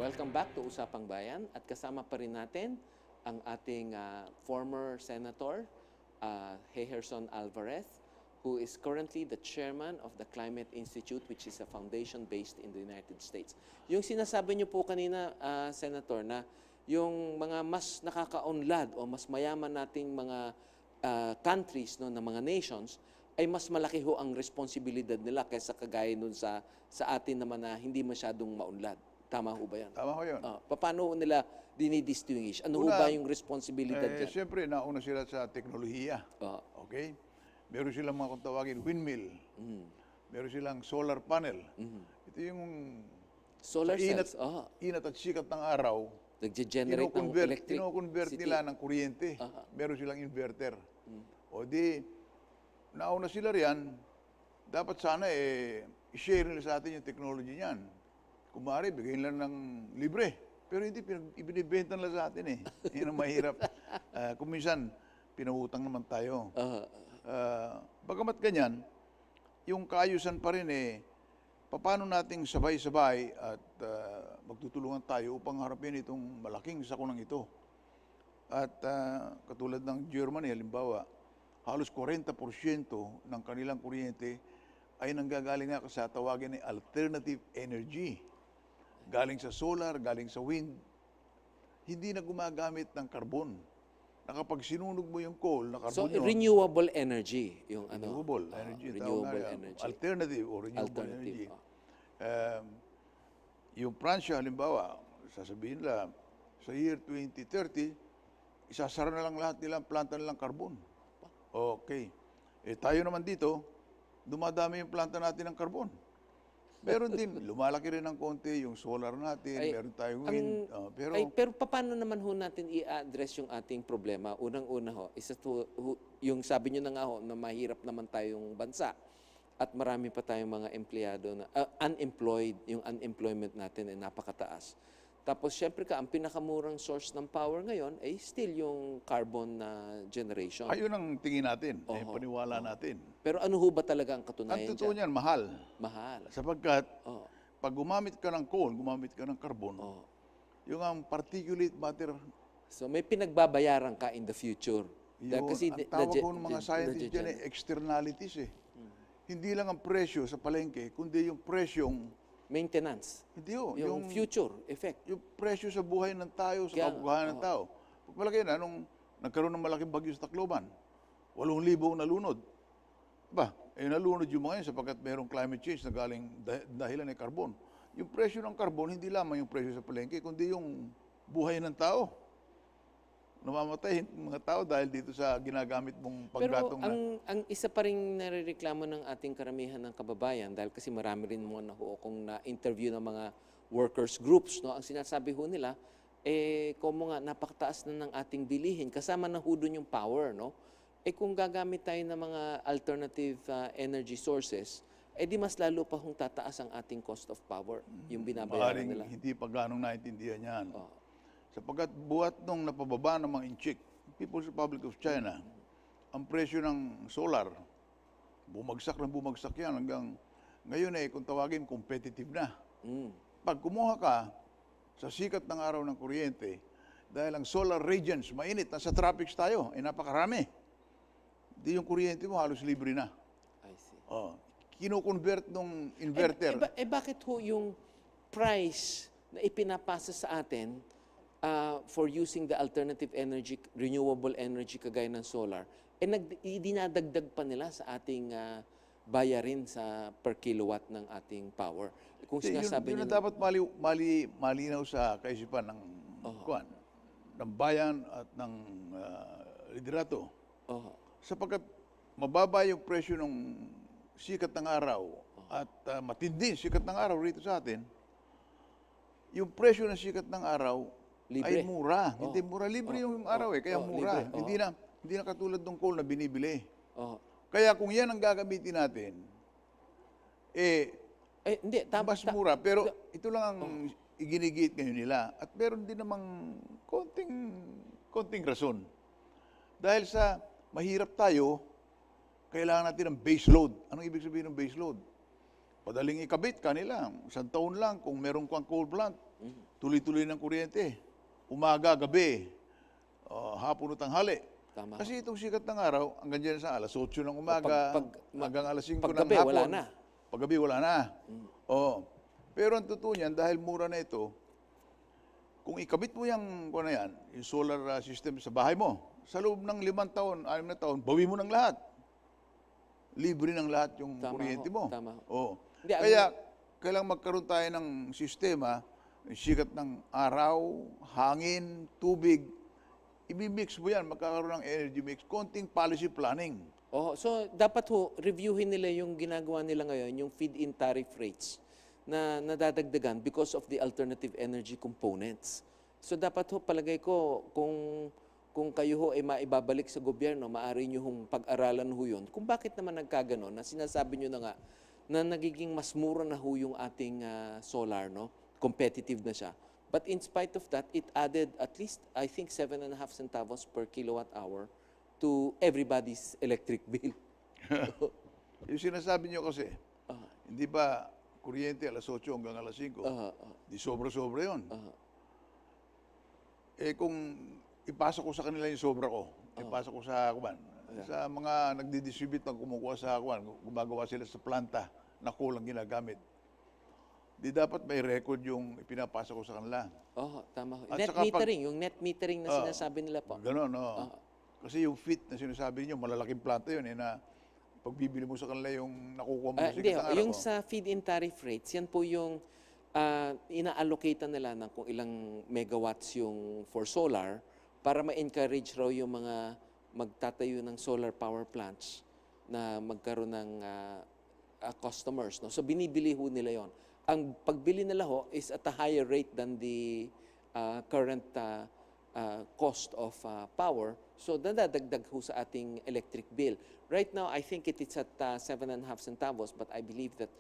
Welcome back to Usapang Bayan at kasama pa rin natin ang ating former Senator Heherson Alvarez, who is currently the chairman of the Climate Institute, which is a foundation based in the United States. Yung sinasabi niyo po kanina, Senator, na yung mga mas nakakaunlad o mas mayaman nating mga countries, no, na mga nations, ay mas malaki ho ang responsibilidad nila kaysa kagaya nun sa atin naman na hindi masyadong maunlad. Tama ho ba yan? Tama ho yun. Paano nila dinidistinguish? Ano ho ba yung responsibilidad dyan? Siyempre, nauna sila sa teknolohiya. Okay? Meron silang mga kung tawagin windmill. Meron silang solar panel. Ito yung Solar cells. Inat at sikat ng araw, Nag-generate ng electric. kino-convert nila ng kuryente. Meron silang inverter. O di, nauna sila riyan, dapat sana i-share nila sa atin yung technology niyan. Kung maaari, bigay nila ng libre. Pero hindi, ibinibenta nila sa atin Yan ang mahirap. Kung minsan, pinahutang naman tayo. Bagamat ganyan, yung kaayusan pa rin paano nating sabay-sabay at magtutulungan tayo upang harapin itong malaking sakunang ito. At katulad ng Germany, halimbawa, halos 40% ng kanilang kuryente ay nanggagaling nga sa tawagin na alternative energy. Galing sa solar, galing sa wind, hindi na gumagamit ng carbon. Nakapag sinunog mo yung coal, na carbon yun. Renewable energy. Yung renewable energy. Renewable energy. Alternative or renewable energy. Yung Pransya, halimbawa, sasabihin nila, sa year 2030, isasara na lang lahat nilang planta nilang carbon. Okay. Tayo naman dito, dumadami yung planta natin ng carbon. Meron din, lumalaki rin ng konti yung solar natin, meron tayong wind. Pero paano naman ho natin i-address yung ating problema? Unang-una ho, yung sabi nyo na nga ho, na mahirap naman tayong bansa at marami pa tayong mga empleyado na unemployed, yung unemployment natin ay napakataas. Tapos syempre ang pinakamurang source ng power ngayon ay still yung carbon generation. Ayun ang tingin natin, paniwala natin. Pero ano ho ba talaga ang katunayan ang totoo niyan, mahal. Mahal. Sapagkat, pag gumamit ka ng coal, gumamit ka ng carbon, yung ang particulate matter. So may pinagbabayaran ka in the future. Yung, kasi ang tawag ko ng mga scientists dyan externalities Hindi lang ang presyo sa palengke, kundi yung presyong maintenance. Hindi yung future effect. Yung presyo sa buhay ng tao, sa kabuhayan ng tao. Pagpalagay na, nung nagkaroon ng malaking bagyo sa Tacloban, 8,000 nalunod. Nalunod yung mga yun sapagkat mayroong climate change na galing dahilan ng carbon. Yung presyo ng carbon, hindi lamang yung presyo sa palengke, kundi yung buhay ng tao. Namamatay mga tao dahil dito sa ginagamit mong paggatong. Pero ang isa pa rin narireklamo ng ating karamihan ng kababayan, dahil kasi marami rin mo na kung na-interview ng mga workers groups, no, ang sinasabi ho nila, kung nga napakataas na ng ating bilihin, kasama na ho doon yung power, no? Kung gagamit tayo ng mga alternative energy sources, di mas lalo pa hong tataas ang ating cost of power, yung binabayaran nila. Hindi pa ganong naintindihan yan. Sapagkat buhat nung napababa ng mga inchik, People's Republic of China, ang presyo ng solar, bumagsak yan hanggang ngayon kung tawagin, competitive na. Pag kumuha ka sa sikat ng araw ng kuryente, dahil ang solar radiance, mainit, nasa tropics tayo, napakarami. Di yung kuryente mo halos libre na. I see. Kino-convert nung inverter. Bakit ho yung price na ipinapasa sa atin for using the alternative energy, renewable energy kagaya ng solar, dinadagdag pa nila sa ating bayarin sa per kilowatt ng ating power. Kung sinasabi yun na dapat malinaw sa kaisipan ng bayan at ng liderato. Sapagkat mababa yung presyo ng sikat ng araw at matindi sikat ng araw rito sa atin, yung presyo ng sikat ng araw ay mura. Hindi mura. Libre yung araw kaya mura. Hindi na katulad ng coal na binibili. Kaya kung yan ang gagamitin natin, hindi, mas mura. Pero ito lang ang iginigit ngayon nila. At meron din namang konting rason. Dahil sa mahirap tayo, kailangan natin ng base load. Anong ibig sabihin ng base load? Padaling ikabit kanila. Isang taon lang, kung meron kang coal plant, Tuloy-tuloy ng kuryente. Umaga, gabi, hapon o tanghali. Tama. Kasi itong sikat ng araw, hanggang dyan sa alas 8 ng umaga, hanggang alas 5 ng paggabi, hapon. wala na. Paggabi, wala na. Oo. Pero ang totoo niyan, dahil mura na ito, kung ikabit mo yung solar system sa bahay mo, sa loob ng 5 taon, 6 na taon, bawi mo ng lahat. Libre ng lahat yung kuryente mo. Tama. Oo. Hindi, Kaya, kailangan magkaroon tayo ng sistema, sikat ng araw, hangin, tubig, ibimix mo yan, magkakaroon ng energy mix, konting policy planning. So dapat reviewin nila yung ginagawa nila ngayon, yung feed-in tariff rates na nadadagdagan because of the alternative energy components. So dapat palagay ko, kung kayo ay maibabalik sa gobyerno, maaari nyo pag-aralan yun, kung bakit naman nagkaganon, na sinasabi nyo na nga, na nagiging mas mura na yung ating solar, no? Competitive na siya. But in spite of that, it added at least, I think, 7.5 centavos per kilowatt hour to everybody's electric bill. Yung sinasabi niyo kasi, hindi ba kuryente alas 8 hanggang alas 5? Di sobra-sobra yun. Kung ipasok ko sa kanila yung sobra ko, ipasok ko sa sa mga nagdi-distribute na kumukuha sa gumagawa sila sa planta na kulang ginagamit. Di dapat may record yung ipinapasa ko sa kanila. Tama. At Net metering, yung net metering na sinasabi nila po. Gano'n, no. Kasi yung FIT na sinasabi niyo, malalaking planta yun, na pagbibili mo sa kanila yung nakukuha mo sa Hindi, sikat ng araw. yung sa feed-in tariff rates, yan po yung ina-allocatean nila ng kung ilang megawatts yung for solar para ma-encourage raw yung mga magtatayo ng solar power plants na magkaroon ng customers. No? So binibili nila yon. Ang pagbili nila is at a higher rate than the current cost of power. So dadagdag sa ating electric bill. Right now, I think it is at 7.5 centavos, but I believe that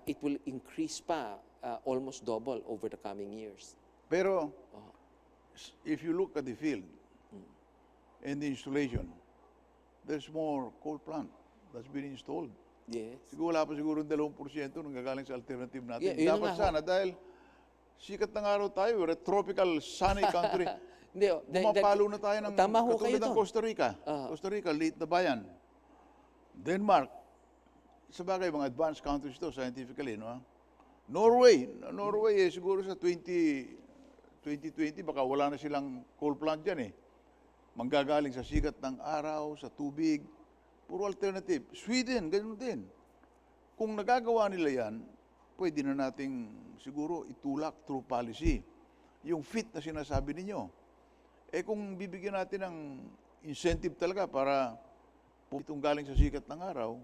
it will increase pa almost double over the coming years. Pero, if you look at the field and the installation, there's more coal plant that's been installed. Yes. Siguro wala pa siguro 2% nung gagaling sa alternative natin. Yun Dapat sana, dahil sikat ng araw tayo, we're a tropical sunny country. Bumapalo na tayo ng katulad ng Costa Rica. Costa Rica, liit na bayan. Denmark, sa bagay, mga advanced countries to, scientifically, no? Norway siguro sa 2020, baka wala na silang coal plant dyan Manggagaling sa sikat ng araw, sa tubig, puro alternative. Sweden, ganun din. Kung nagagawa nila yan, pwede na nating siguro itulak through policy. Yung fit na sinasabi ninyo. Kung bibigyan natin ng incentive talaga para itong galing sa sikat ng araw,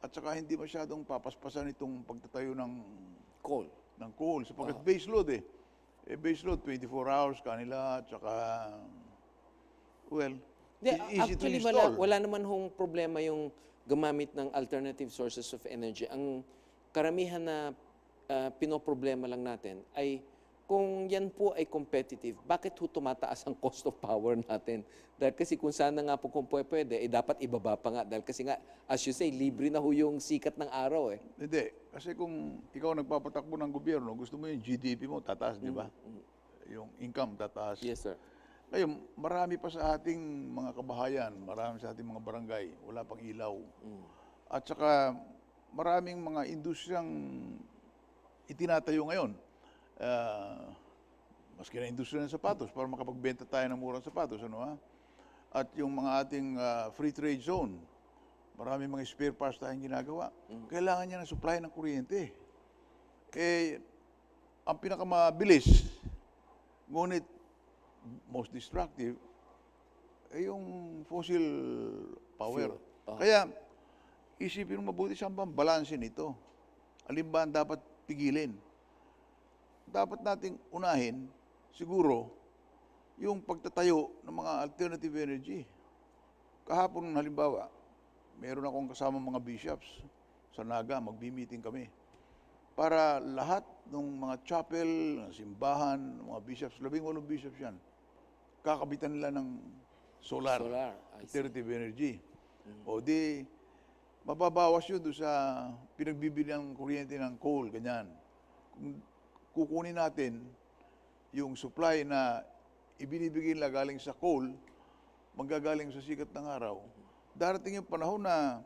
at saka hindi masyadong papaspasan itong pagtatayo ng coal. Sapagkat base load base load, 24 hours kanila, at saka, easy to Actually, install. wala naman problema yung gumamit ng alternative sources of energy. Ang karamihan na pinoproblema lang natin ay kung yan po ay competitive, bakit tumataas ang cost of power natin? Dahil kasi kung sana nga po kung pwede, dapat ibaba pa nga. Dahil kasi nga, as you say, libre na yung sikat ng araw Hindi. Kasi kung ikaw nagpapatakbo ng gobyerno, gusto mo yung GDP mo, tataas, di ba? Yung income, tataas. Yes, sir. Ngayon, marami pa sa ating mga kabahayan, marami sa ating mga barangay, wala pang ilaw. At saka, maraming mga industriyang itinatayo ngayon. Maski na industriya ng sapatos para makapagbenta tayo ng murang sapatos, At yung mga ating free trade zone, marami mga spare parts tayong ginagawa. Kailangan niya ng supply ng kuryente. Ang pinakamabilis, ngunit most destructive, yung fossil power. Kaya, isipin mo mabuti saan bang balanse nito. Alin ba ang dapat pigilin? Dapat nating unahin, siguro, yung pagtatayo ng mga alternative energy. Kahapon, halimbawa, meron akong kasama mga bishops sa Naga, magbi-meeting kami. Para lahat ng mga chapel, simbahan, mga bishops, 18 bishops yan, kakabitan nila ng solar alternative energy. O di, mababawas yun doon sa pinagbibili ng kuryente ng coal, ganyan. kukunin natin yung supply na ibinibigay nila galing sa coal, manggagaling sa sikat ng araw, darating yung panahon na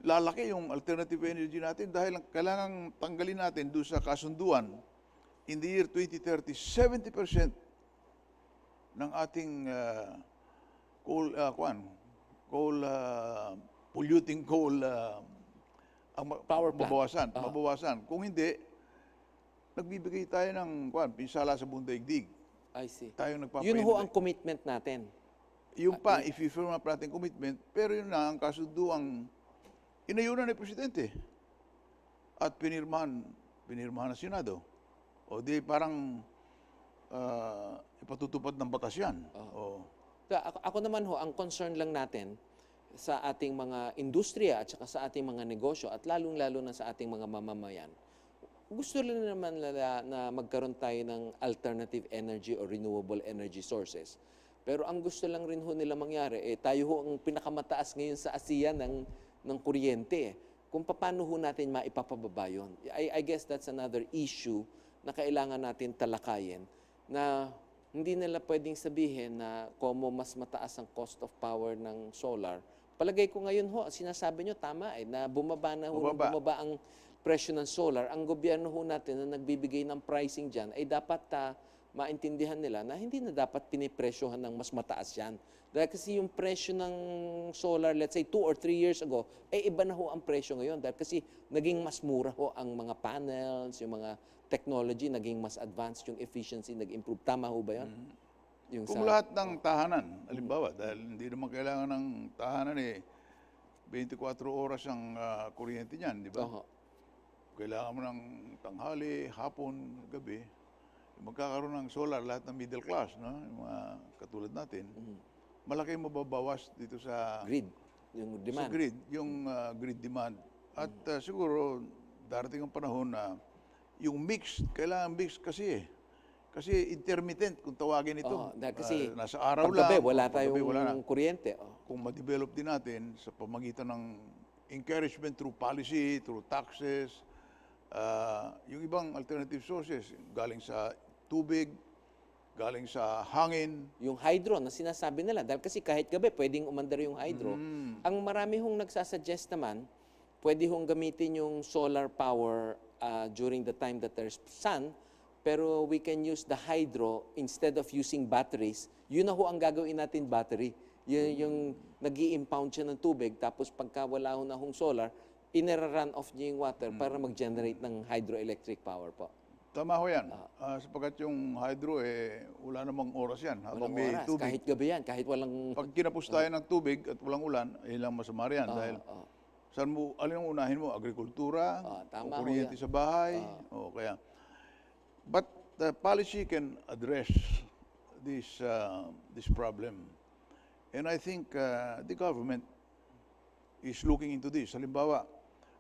lalaki yung alternative energy natin dahil kailangan tanggalin natin doon sa kasunduan in the year 2030, 70% ng ating polluting coal ang Power plant. mabawasan. Kung hindi, nagbibigay tayo ng pinsala sa buong daigdig. I see. Tayo Yun ho ang commitment natin. Yung if you firm up natin commitment, pero yun na ang kasunduang inayunan ni Presidente at pinirmahan ng Senado. O di parang ipatutupad ng batas yan. Ako naman ho, ang concern lang natin sa ating mga industriya at saka sa ating mga negosyo at lalong-lalo na sa ating mga mamamayan, gusto rin naman nila na magkaroon tayo ng alternative energy or renewable energy sources. Pero ang gusto lang rin ho nila mangyari, tayo ho ang pinakamataas ngayon sa ASEAN ng kuryente. Kung paano ho natin maipapababa yun. I guess that's another issue na kailangan natin talakayin na hindi nila pwedeng sabihin na como mas mataas ang cost of power ng solar. Palagay ko ngayon ho, sinasabi nyo tama na bumaba ang presyo ng solar. Ang gobyerno ho natin na nagbibigay ng pricing dyan ay dapat maintindihan nila na hindi na dapat pinipresyohan ng mas mataas yan. Dahil kasi yung presyo ng solar, let's say 2 or 3 years ago, iba na ho ang presyo ngayon. Dahil kasi naging mas mura ho ang mga panels, yung mga technology, naging mas advanced, yung efficiency nag-improve. Tama ho ba yun? Kung lahat ng tahanan, halimbawa, dahil hindi naman kailangan ng tahanan 24 oras ang kuryente niyan, di ba? Kailangan mo ng tanghali, hapon, gabi. Magkakaroon ng solar, lahat ng middle class, no? Yung mga katulad natin. Malaki mababawas dito sa grid, yung demand. Sa grid, yung grid demand. At siguro, darating ang panahon na yung mix, kailangan mix kasi Kasi intermittent kung tawagin ito. Kasi nasa araw paggabi, lang. wala tayong kuryente. Kung ma-develop din natin sa pamagitan ng encouragement through policy, through taxes, yung ibang alternative sources, galing sa tubig, galing sa hangin. Yung hydro na sinasabi nila, dahil kasi kahit gabi pwedeng umandar yung hydro. Ang marami hong nagsasuggest naman, pwede hong gamitin yung solar power during the time that there's sun, pero we can use the hydro instead of using batteries. Yun na ho ang gagawin natin battery. Yung nag-i-impound siya ng tubig, tapos pagka wala ho na hong solar, inira-run off niya yung water para mag-generate ng hydroelectric power po. Tama ho yan. Sapagkat yung hydro, wala namang oras yan. Habang may oras, tubig. kahit gabi yan, kahit walang... Pag kinapos tayo ng tubig at walang ulan, lang masama riyan. Dahil saan mo, alin ang unahin mo? Agrikultura, o kuryente sa bahay, o kaya... But the policy can address this problem. And I think the government is looking into this. Halimbawa,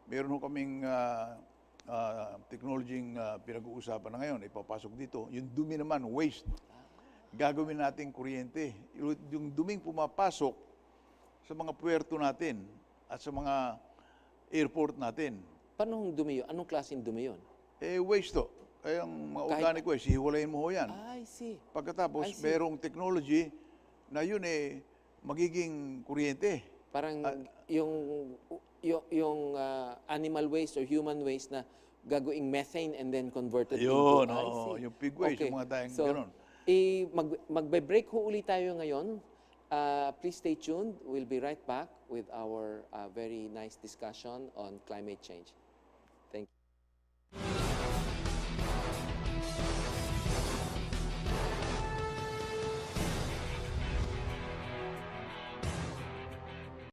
meron ho kaming technology pinag-uusapan na ngayon, ipapasok dito. Yung dumi naman, waste, gagawin natin kuryente. Yung duming pumapasok sa mga puerto natin at sa mga airport natin. Paano yung dumi yun? Anong klaseng dumi yun? Waste to. Kaya ang mga organiko, hihiwalayin mo ho yan. I see. Pagkatapos, merong technology na yun magiging kuryente. Parang yung animal waste or human waste na gagawing methane and then converted into... Ayun, yung pig waste, yung mga tayong gano'n. Magbe-break ho ulit tayo ngayon. Please stay tuned. We'll be right back with our very nice discussion on climate change.